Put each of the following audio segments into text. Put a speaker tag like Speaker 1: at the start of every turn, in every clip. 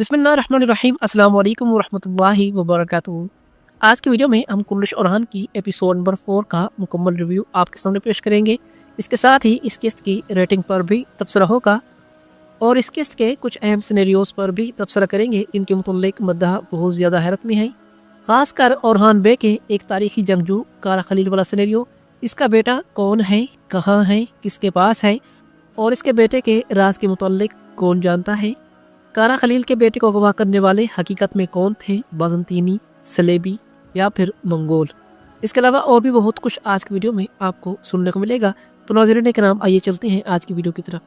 Speaker 1: बिस्मिल्लाहिर्रहमानिर्रहीम अस्सलाम वालेकुम वरहमतुल्लाहि वबरकातुहू। आज की वीडियो में हम कुल्लुश ओरहान की एपिसोड नंबर 4 का मुकम्मल रिव्यू आपके सामने पेश करेंगे। इसके साथ ही इस किस्त की रेटिंग पर भी तबसरा होगा और इस किस्त के कुछ अहम सिनेरियोज़ पर भी तबसरा करेंगे। इनके मुतल्लिक मद्दाह बहुत ज़्यादा हैरत में है, ख़ासकर ओरहान बे के एक तारीखी जंगजू कारा खलील वाला सिनेरियो। इसका बेटा कौन है, कहाँ है, किसके पास है और इसके बेटे के राज के मुतल्लिक कौन जानता है। कारा खलील के बेटे को अगवा करने वाले हकीकत में कौन थे, बाज़ंतीनी, सलेबी या फिर मंगोल। इसके अलावा और भी बहुत कुछ आज की वीडियो में आपको सुनने को मिलेगा। तो नाज़रीन किराम, आइए चलते हैं आज की वीडियो की तरफ।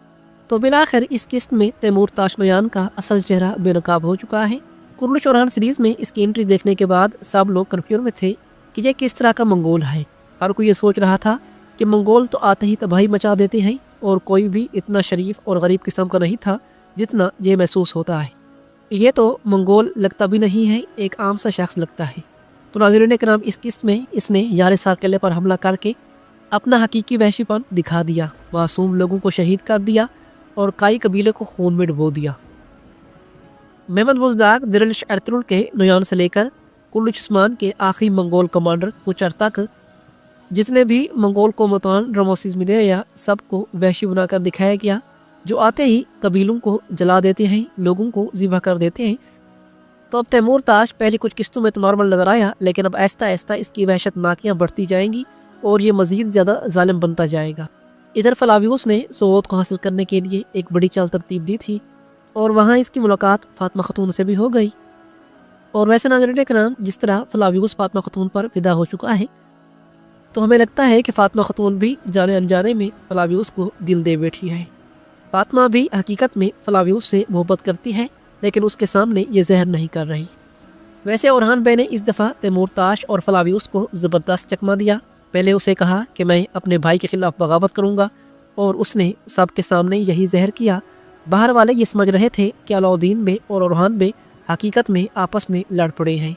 Speaker 1: तो बिलाखिर इस किस्त में तैमूर ताशमयान का असल चेहरा बेनकाब हो चुका है। कुल्लुश ओरहान सीरीज़ में इसकी एंट्री देखने के बाद सब लोग कन्फ्यूज में थे कि यह किस तरह का मंगोल है। हर कोई ये सोच रहा था कि मंगोल तो आते ही तबाही मचा देते हैं और कोई भी इतना शरीफ और गरीब किस्म का नहीं था जितना ये महसूस होता है। ये तो मंगोल लगता भी नहीं है, एक आम सा शख्स लगता है। तो नाज़रीन किराम, इस किस्त में इसने यार साकेले पर हमला करके अपना हकीकी वहशीपन दिखा दिया, मासूम लोगों को शहीद कर दिया और कई कबीले को खून में डुबो दिया। महमद बुज़दाग दिरलिश अर्तुल के नुयान से लेकर कुल्लुश उस्मान के आखिरी मंगोल कमांडर कुचर तक जितने भी मंगोल को मुतान रमोसिस मिले या सबको वहशी बनाकर दिखाया गया, जो आते ही कबीलों को जला देते हैं, लोगों को ज़िबा कर देते हैं। तो अब तैमूर ताश पहले कुछ किस्तों में तो नॉर्मल नज़र आया, लेकिन अब आहिस्ता आहिस्ता इसकी वहशतनाकियाँ बढ़ती जाएंगी और ये मज़ीद ज़्यादा जालिम बनता जाएगा। इधर फलावियोस ने सोत को हासिल करने के लिए एक बड़ी चाल तरतीब दी थी और वहाँ इसकी मुलाकात फातिमा खतून से भी हो गई। और वैसे नाज़रीन किराम, जिस तरह फलावियोस फातिमा खतून पर फिदा हो चुका है, तो हमें लगता है कि फातिमा खतून भी जाने अनजाने में फलावियोस को दिल दे बैठी है। फातिमा भी हकीकत में फलावियोस से मोहब्बत करती है, लेकिन उसके सामने ये जहर नहीं कर रही। वैसे ओरहान बे ने इस दफ़ा तैमूर ताश और फलावियोस को ज़बरदस्त चकमा दिया। पहले उसे कहा कि मैं अपने भाई के खिलाफ बगावत करूँगा और उसने सबके सामने यही जहर किया। बाहर वाले ये समझ रहे थे कि अलाउद्दीन बे और ओरहान बे हकीकत में आपस में लड़ पड़े हैं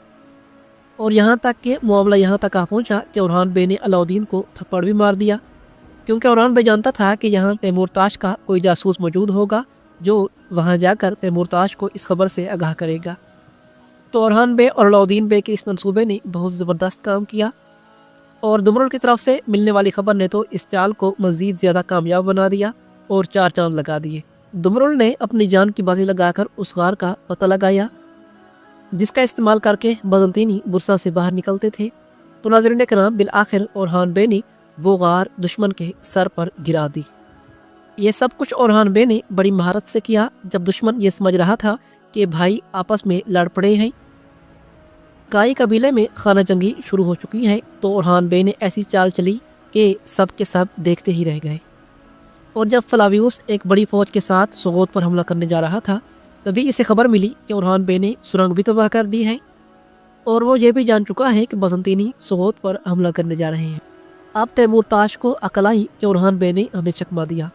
Speaker 1: और यहाँ तक कि मामला यहाँ तक आ पहुँचा कि ओरहान बे ने अलाउद्दीन को थप्पड़ भी मार दिया, क्योंकि ओरहान बे जानता था कि यहाँ तैमूर ताश का कोई जासूस मौजूद होगा जो वहाँ जाकर तैमूर ताश को इस खबर से आगाह करेगा। तो ओरहान बे और अलाउद्दीन बे के इस मंसूबे ने बहुत ज़बरदस्त काम किया और दुमरुल की तरफ से मिलने वाली खबर ने तो इस चाल को मज़ीद ज़्यादा कामयाब बना दिया और चार चांद लगा दिए। दुमरुल ने अपनी जान की बाजी लगाकर उस गार का पता लगाया जिसका इस्तेमाल करके बाज़ंतीनी बुरसा से बाहर निकलते थे। तो नाज़रीन किराम, बिल-आखिर ओरहान बे ने वो गार दुश्मन के सर पर गिरा दी। ये सब कुछ ओरहान बे ने बड़ी महारत से किया। जब दुश्मन ये समझ रहा था कि भाई आपस में लड़ पड़े हैं, काई कबीले में खाना जंगी शुरू हो चुकी है, तो ओरहान बे ने ऐसी चाल चली कि सब के सब देखते ही रह गए। और जब फलावियोस एक बड़ी फौज के साथ सोगोत पर हमला करने जा रहा था, तभी इसे खबर मिली कि ओरहान बे ने सुरंग भी तबाह कर दी है और वो ये भी जान चुका है कि बाज़ंतीनी सोगोत पर हमला करने जा रहे हैं। अब तैमूर ताश को अकल आई कि ओरहान बे ने हमें चकमा दिया।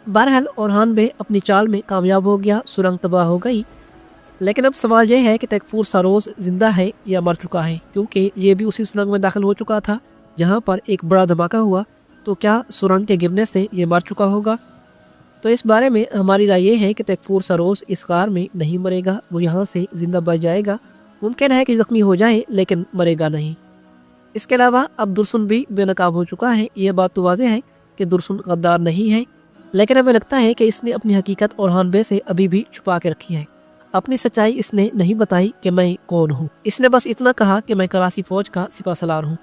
Speaker 1: बहरहाल ओरहान बे अपनी चाल में कामयाब हो गया, सुरंग तबाह हो गई। लेकिन अब सवाल यह है कि तैकफूर सारोज जिंदा है या मर चुका है, क्योंकि ये भी उसी सुरंग में दाखिल हो चुका था जहाँ पर एक बड़ा धमाका हुआ। तो क्या सुरंग के गिरने से ये मर चुका होगा? तो इस बारे में हमारी राय ये है कि तैकफूर सारोज इस गार में नहीं मरेगा, वो यहाँ से जिंदा बच जाएगा। मुमकिन है कि ज़ख्मी हो जाए लेकिन मरेगा नहीं। इसके अलावा अब दुर्सुन भी बेनकाब हो चुका है। ये बात तो वाज़ेह है कि दुर्सुन गद्दार नहीं है, लेकिन हमें लगता है कि इसने अपनी हकीकत ओरहान बे से अभी भी छुपा के रखी है। अपनी सच्चाई इसने नहीं बताई कि मैं कौन हूँ। इसने बस इतना कहा कि मैं कराची फ़ौज का सिपा सलार हूँ।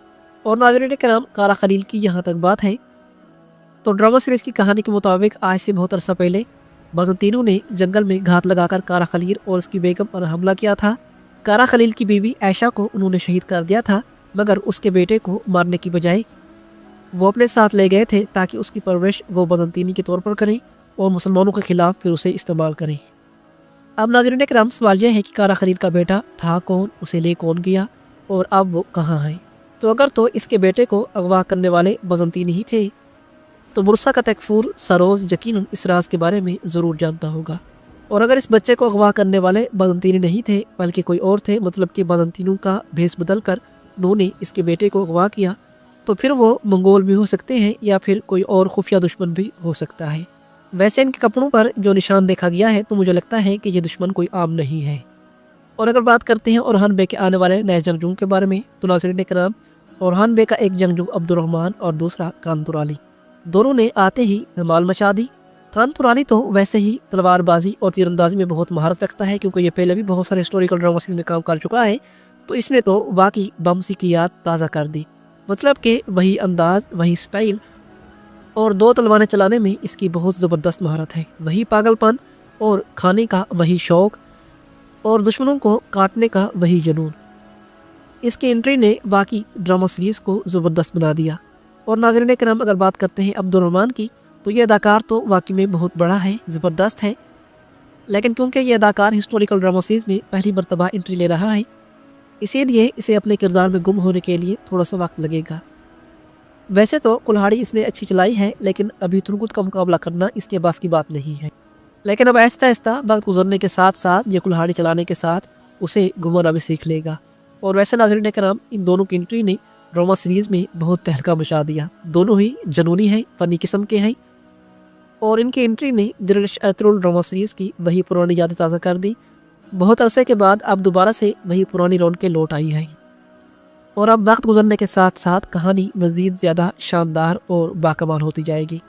Speaker 1: और नाज़रीन किराम, कारा खलील की यहाँ तक बात है तो ड्रामा सीरीज़ की कहानी के मुताबिक आज से बहुत अरसा पहले बाज़ंतीनों ने जंगल में घात लगाकर कारा खलील और उसकी बेगम पर हमला किया था। कारा खलील की बीवी आयशा को उन्होंने शहीद कर दिया था, मगर उसके बेटे को मारने की बजाय वो अपने साथ ले गए थे ताकि उसकी परवरिश वो बाज़ंतीनी के तौर पर करें और मुसलमानों के खिलाफ फिर उसे इस्तेमाल करें। अब नाज़रीन किराम, सवाल यह है कि कारा खलील का बेटा था कौन, उसे ले कौन गया और अब वो कहाँ है? तो अगर तो इसके बेटे को अगवा करने वाले बाज़ंतीनी ही थे, तो बुरसा का तैकफूर सरोज यकीनन इस राज के बारे में ज़रूर जानता होगा। और अगर इस बच्चे को अगवा करने वाले बाज़ंतीनी नहीं थे बल्कि कोई और थे, मतलब कि बाज़ंतीनों का भेस बदल कर उन्होंने इसके बेटे को अगवा किया, तो फिर वो मंगोल भी हो सकते हैं या फिर कोई और खुफिया दुश्मन भी हो सकता है। वैसे इनके कपड़ों पर जो निशान देखा गया है तो मुझे लगता है कि ये दुश्मन कोई आम नहीं है। और अगर बात करते हैं ओरहान बे के आने वाले नए जंगजू के बारे में तो नाज़रीन कराम, ओरहान बे का एक जंगजू अब्दुर्रहमान और दूसरा कान तुराली, दोनों ने आते ही धमाल मचा दी। कान तुराली तो वैसे ही तलवारबाजी और तीरंदाजी में बहुत महारत रखता है, क्योंकि ये पहले भी बहुत सारे हिस्टोरिकल ड्रामा सीरीज में काम कर चुका है, तो इसने तो वाकई बमसी की याद ताज़ा कर दी। मतलब कि वही अंदाज, वही स्टाइल और दो तलवारें चलाने में इसकी बहुत ज़बरदस्त महारत है, वही पागलपन और खाने का वही शौक़ और दुश्मनों को काटने का वही जुनून। इसकी एंट्री ने बाकी ड्रामा सीरीज़ को ज़बरदस्त बना दिया। और नाज़रीन कराम, अगर बात करते हैं अब्दुर्रहमान की तो ये अदाकार तो वाकई में बहुत बड़ा है, ज़बरदस्त है, लेकिन क्योंकि ये अदाकार हिस्टोरिकल ड्रामा सीरीज़ में पहली मरतबा एंट्री ले रहा है, इसीलिए इसे अपने किरदार में गुम होने के लिए थोड़ा सा वक्त लगेगा। वैसे तो कुल्हाड़ी इसने अच्छी चलाई है, लेकिन अभी तुरगुत का मुकाबला करना इसके पास की बात नहीं है। लेकिन अब आहिस्ता आहिस्ता वक्त गुजरने के साथ साथ ये कुल्हाड़ी चलाने के साथ उसे घुमाना भी सीख लेगा। और वैसे नाज़रीन कराम, इन दोनों की एंट्री ने ड्रामा सीरीज़ में बहुत तहलका मचा दिया। दोनों ही जनूनी हैं, फ़नी किस्म के हैं, और इनकी एंट्री ने दिलकश अर्तुगरुल ड्रामा सीरीज़ की वही पुरानी यादें ताज़ा कर दी। बहुत अरसे के बाद अब दोबारा से वही पुरानी रौनकें लौट आई हैं, और अब वक्त गुजरने के साथ साथ कहानी मज़ीद ज़्यादा शानदार और बाकमाल होती जाएगी।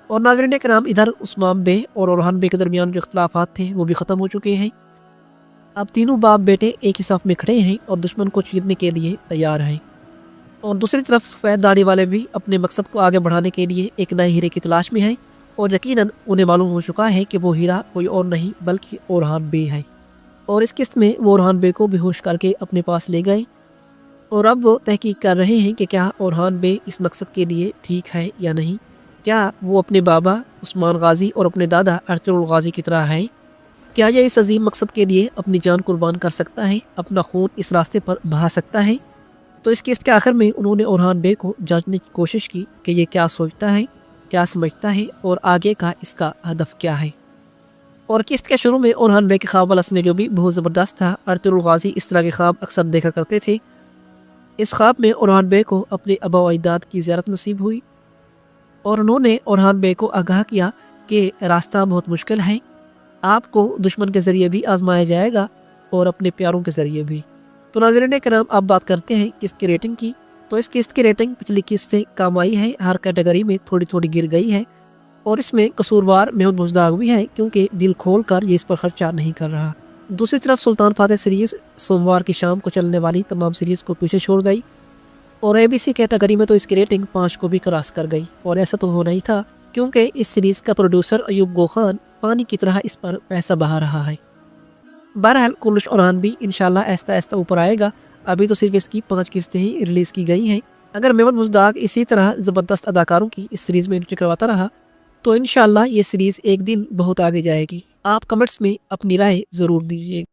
Speaker 1: और नाज़रीन कराम, इधर उस्मान बे और ओरहान बे के दरमियान जो इख्तलाफात थे वो भी ख़त्म हो चुके हैं। अब तीनों बाप बेटे एक ही सफ़ में खड़े हैं और दुश्मन को चीरने के लिए तैयार हैं। और दूसरी तरफ सफ़ेद दाढ़ी वाले भी अपने मकसद को आगे बढ़ाने के लिए एक नए हीरे की तलाश में हैं, और यकीनन उन्हें मालूम हो चुका है कि वो हीरा कोई और नहीं बल्कि ओरहान बे है। और इस किस्त में वो ओरहान बे को बेहोश करके अपने पास ले गए, और अब वो तहकीक कर रहे हैं कि क्या ओरहान बे इस मकसद के लिए ठीक है या नहीं। क्या वो अपने बाबा उस्मान गाजी और अपने दादा अर्तुगरुल गाजी की तरह है? क्या ये इस अजीम मकसद के लिए अपनी जान कुर्बान कर सकता है, अपना खून इस रास्ते पर बहा सकता है? तो इस किस्त के आखिर में उन्होंने ओरहान बे को जांचने की कोशिश की कि ये क्या सोचता है, क्या समझता है और आगे का इसका हदफ क्या है। और किस्त के शुरू में ओरहान बे के ख्वाब वाला सिनेरियो भी बहुत ज़बरदस्त था। अर्तुगरुल गाजी इस तरह के ख्वाब अक्सर देखा करते थे। इस ख्वाब में ओरहान बे को अपने आबा व अजदाद की ज़ियारत नसीब हुई, और उन्होंने ओरहान बे को आगाह किया कि रास्ता बहुत मुश्किल है, आपको दुश्मन के ज़रिए भी आजमाया जाएगा और अपने प्यारों के ज़रिए भी। तो नाज़रीन कराम, अब बात करते हैं किस्त की रेटिंग की। तो इस किस्त की रेटिंग पिछली किस्त से कम आई है, हर कैटेगरी में थोड़ी थोड़ी गिर गई है, और इसमें कसूरवार मेहुद मुश्ताक भी है, क्योंकि दिल खोल कर ये इस पर खर्चा नहीं कर रहा। दूसरी तरफ सुल्तान फातेह सीरीज़ सोमवार की शाम को चलने वाली तमाम सीरीज़ को पीछे छोड़ गई, और ABC कैटेगरी में तो इसकी रेटिंग 5 को भी क्रॉस कर गई। और ऐसा तो होना ही था, क्योंकि इस सीरीज़ का प्रोड्यूसर अयूब गोखान पानी की तरह इस पर पैसा बहा रहा है। बहरहाल कुल्लुश ओरहान भी इंशाल्लाह आहिस्ता आहिस्ता ऊपर आएगा। अभी तो सिर्फ इसकी 5 किस्तें ही रिलीज़ की गई हैं। अगर मेहुद मुश्ताक इसी तरह ज़बरदस्त अदाकारों की इस सीरीज़ में एंट्री करवाता रहा तो इंशाल्लाह ये सीरीज़ एक दिन बहुत आगे जाएगी। आप कमेंट्स में अपनी राय ज़रूर दीजिए।